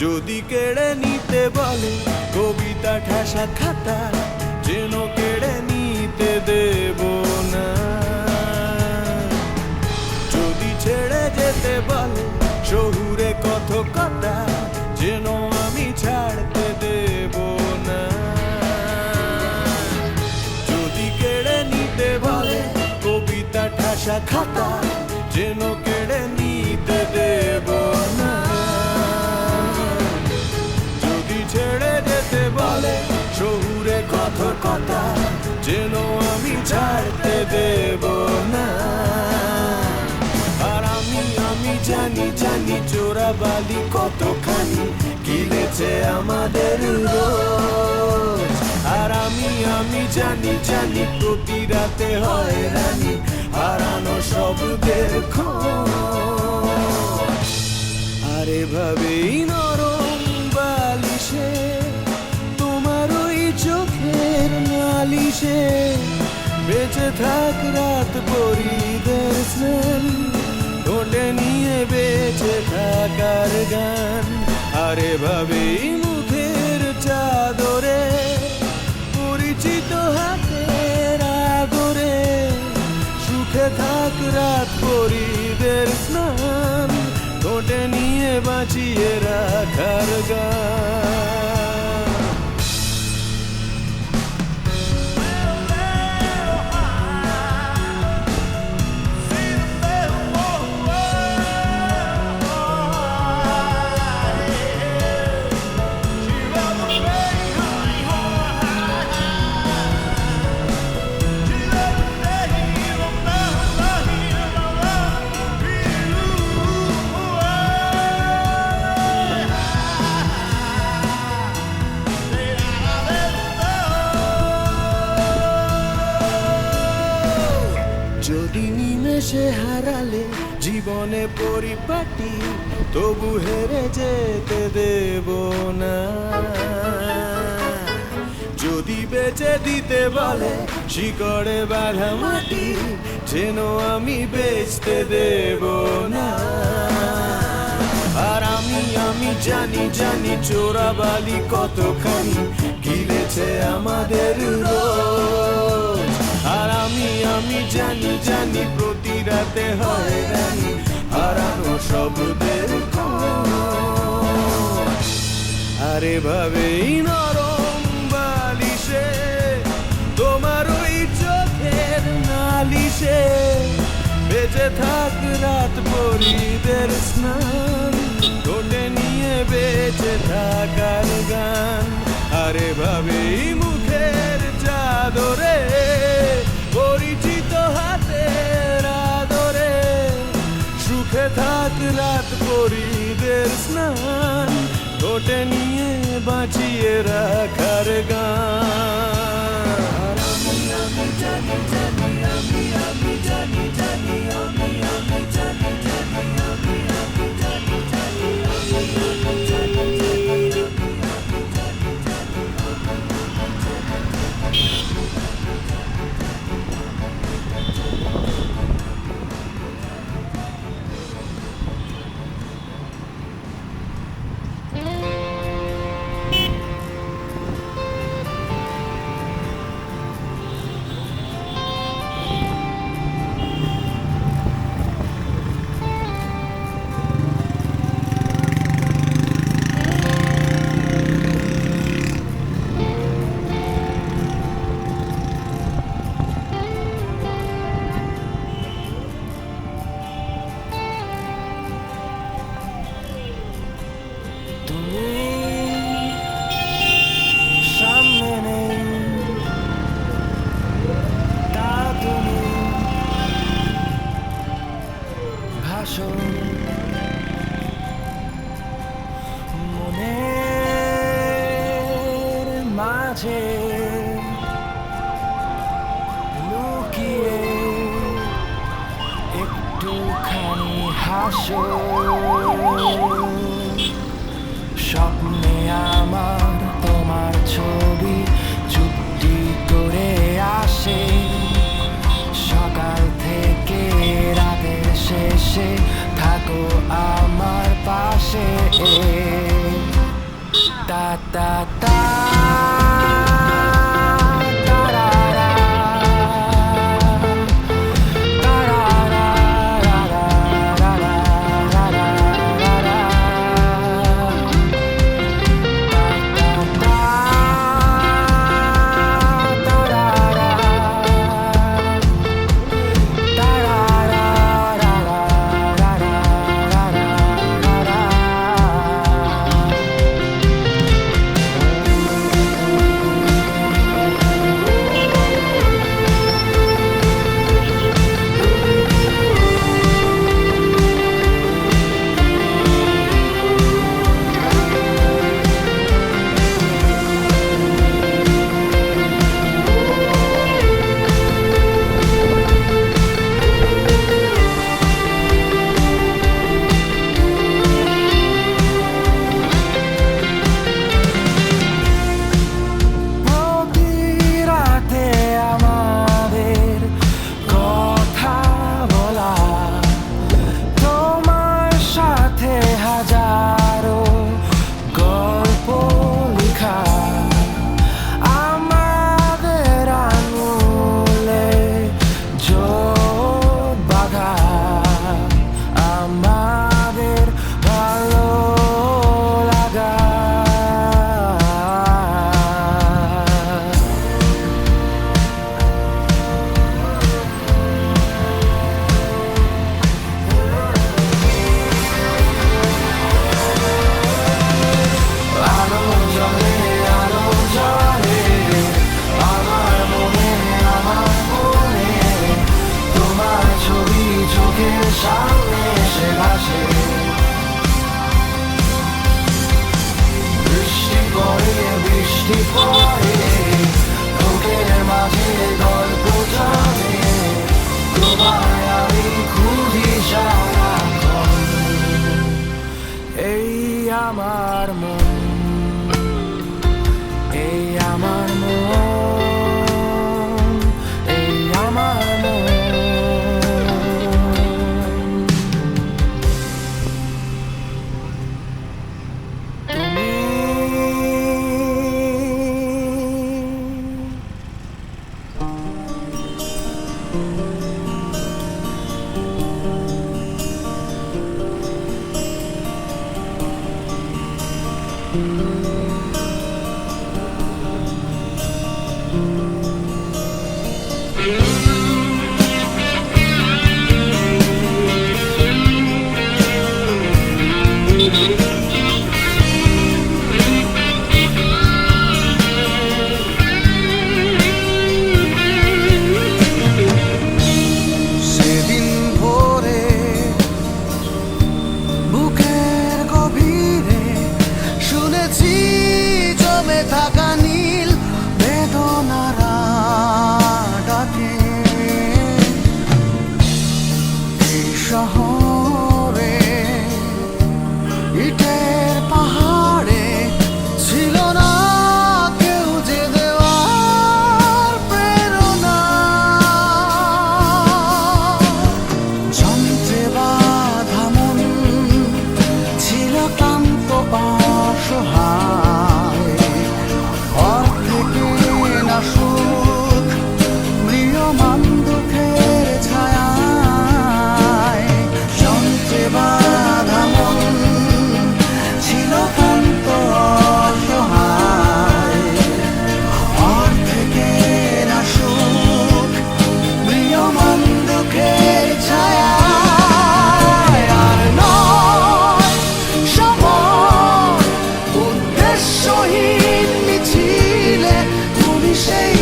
যদি কেড়ে নিতে বলে কবিতা ঠাসা খাতা, যেন কেড়ে নিতে দেব না। যদি ছেড়ে যেতে বলে শহুরে কথকতা, যেন আমি ছাড়তে দেব না। যদি কেড়ে নিতে বলে কবিতা ঠাসা খাতা, যেন কেড়ে নিতে দেব না। যদি ছেড়ে যেতে বলে শহুরে কথকতা, যেন আমি ছাড়তে দেব না। আর আমি জানি জানি চোরাবালি কতখানি গিলেছে আমাদের রোজ। আর আমি জানি জানি প্রতি রাতে হয় রানী হারানো শব্দের খোঁজ। আর এভাবেই নরম বালিশে তোমার ওই চোখের নালিশে বেঁচে থাক রাত পরিদের স্নান, ঠোঁটে নিয়ে বেঁচে থাকার গান। আর এভাবেই মুখের চাদরে পরিচিত হাতের আদরে সুখে থাক রাত পরিদের স্নান, ঠোঁটে নিয়ে বাঁচিয়ে রাখার গান। যদি নিমেষে হারালে জীবনে পরিপাটি, তবু হেরে যেতে দেব না। যদি বেচে দিতে বলে শিকড়ে বাঁধা মাটি, যেন আমি বেচতে দেব না। আর আমি জানি জানি চোরাবালি কতখানি গিলেছে আমাদের রোজ। আর আমি জানি জানি প্রতি রাতে হয় রানী হারানো শব্দের খোঁজ। আর এভাবেই নরম বালিশে তোমার ওই চোখের নালিশে বেঁচে থাক রাত পরিদের স্নান, ঠোঁটে নিয়ে বেঁচে থাকার গান। আর এভাবেই মুখের চাদরে পরিচিত হাতের আদরে সুখে থাক রাত পরিদের স্নান, ঠোঁটে নিয়ে বাঁচিয়ে রাখার গান। আর আমি জানি জানি আমি জানি জানি আমি জানি জানি আমি জানি জানি মনের মাঝে লুকিয়ে একটুখানি হাসো। স্বপ্নে আমার তোমার ছবি চুপটি করে আসে, সকাল থেকে রাতের শেষে থাকো আমার পাশে। আমার মন, এই আমার মন, এই আমার মন। তুমি সেদিন ভোরে বুকের গভীরে শুনেছি জমে থাকা নীল বেদনারা ডাকে। এই শহরে ইটের পাহাড়ে ছিল না কেউ যে দেওয়ার প্রেরণা। যন্ত্রে বাঁধা মন ছিল ক্লান্ত অসহায়, অর্ধেকে না সুখ ম্রিয়মান দুঃখের ছায়ায়। যন্ত্রে বাঁধা মন ছিল ক্লান্ত অসহায়, অর্ধেকে না সুখ ম্রিয়মান দুঃখের ছায়ায়। আর নয় সময় উদ্দেশ্যহীন মিছিলে তুমি সেই